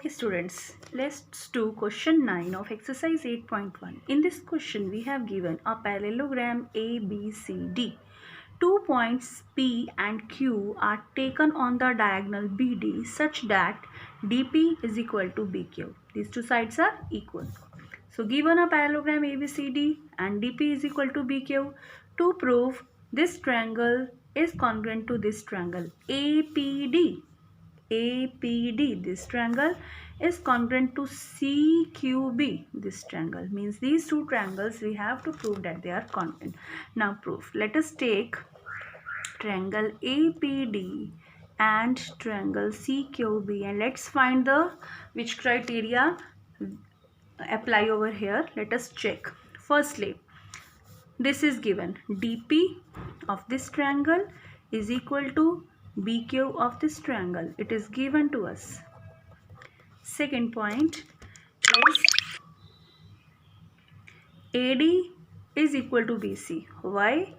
Okay students, let's do question 9 of exercise 8.1. In this question we have given a parallelogram ABCD. 2 points P and Q are taken on the diagonal BD such that DP is equal to BQ. These two sides are equal. So given a parallelogram ABCD and DP is equal to BQ, to prove this triangle is congruent to this triangle APD. APD, this triangle is congruent to CQB. This triangle means these two triangles we have to prove that they are congruent. Now proof. Let us take triangle APD and triangle CQB and let's find the which criteria apply over here. Let us check. Firstly, this is given DP of this triangle is equal to BQ of this triangle. It is given to us. Second point is AD is equal to BC. Why?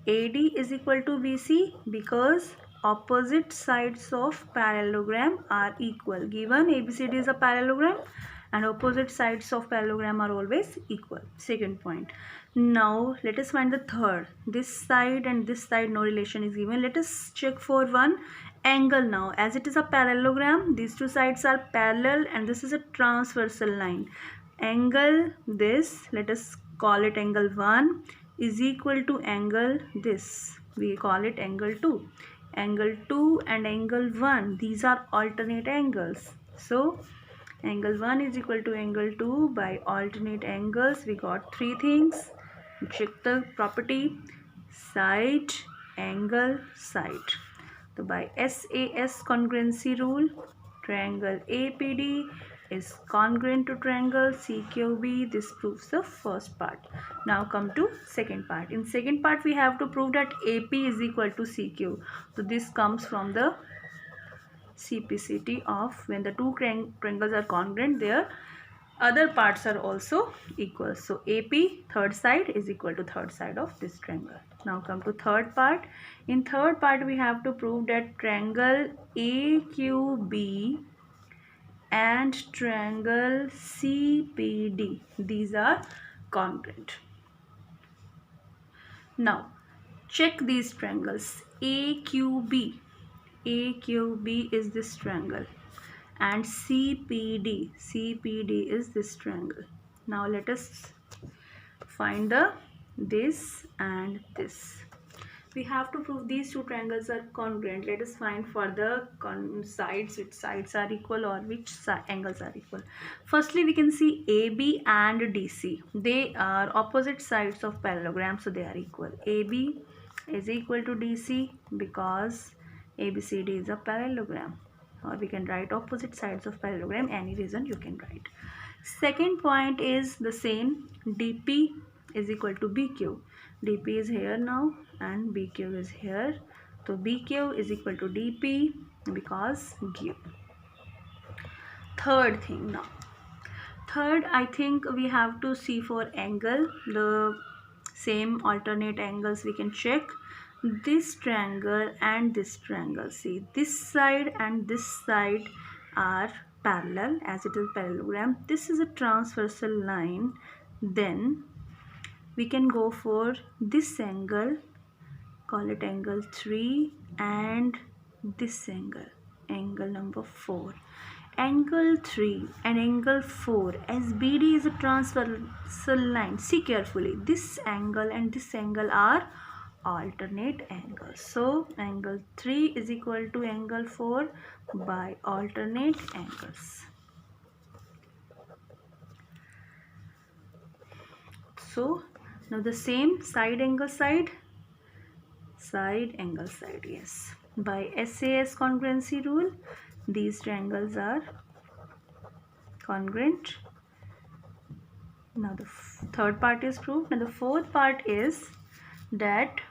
AD is equal to BC because opposite sides of parallelogram are equal. Given ABCD is a parallelogram and opposite sides of parallelogram are always equal. Second point. Now let us find the third. This side and this side no relation is given. Let us check for one angle now. As it is a parallelogram, these two sides are parallel and this is a transversal line. Angle this, let us call it angle 1 is equal to angle this. We call it angle 2. Angle 2 and angle 1, these are alternate angles. So angle 1 is equal to angle 2 by alternate angles. We got three things. Check the property: side, angle, side. So by SAS congruency rule, triangle APD is congruent to triangle CQB. This proves the first part. Now come to second part. In second part we have to prove that AP is equal to CQ. So this comes from the CPCT of when the two triangles are congruent, their other parts are also equal. So AP third side is equal to third side of this triangle. Now come to third part. In third part we have to prove that triangle AQB and triangle CPD, these are congruent. Now check these triangles. AQB is this triangle and CPD is this triangle. Now let us find this and this. We have to prove these two triangles are congruent. Let us find for the sides, which sides are equal or which angles are equal. Firstly, we can see AB and DC. They are opposite sides of parallelogram, so they are equal. AB is equal to DC because ABCD is a parallelogram. Or we can write opposite sides of parallelogram, any reason you can write. Second point is the same. DP is equal to BQ. DP is here now and BQ is here. So BQ is equal to DP because Q. Third thing now. Third, I think we have to see for angle. The same alternate angles we can check. This triangle and this triangle. See, this side and this side are parallel as it is parallelogram. This is a transversal line. Then we can go for this angle, call it angle 3, and this angle, angle number 4. Angle 3 and angle 4, as BD is a transversal line, see carefully, this angle and this angle are alternate angles. So angle 3 is equal to angle 4 by alternate angles. So now the same side angle side angle side, yes. By SAS congruency rule, these triangles are congruent. Now the third part is proved. Now the fourth part is that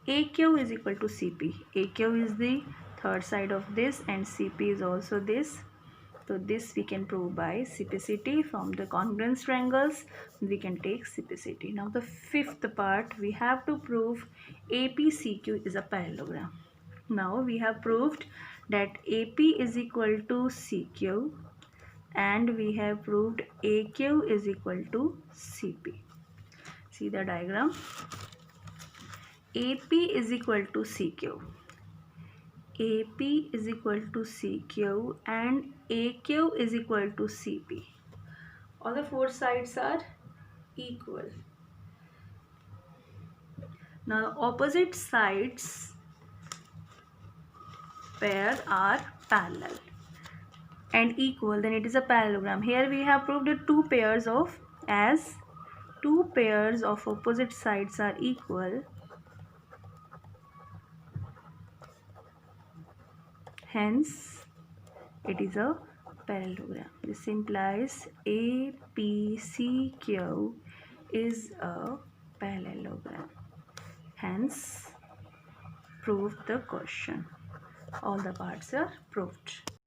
AQ is equal to CP. AQ is the third side of this and CP is also this. So this we can prove by CPCT. From the congruent triangles we can take CPCT. Now the fifth part, we have to prove APCQ is a parallelogram. Now we have proved that AP is equal to CQ and we have proved AQ is equal to CP. See the diagram. AP is equal to CQ. AP is equal to CQ and AQ is equal to CP. All the four sides are equal. Now the opposite sides pair are parallel and equal, then it is a parallelogram. Here we have proved that two pairs of opposite sides are equal, hence it is a parallelogram. This implies APCQ is a parallelogram. Hence proved the question. All the parts are proved.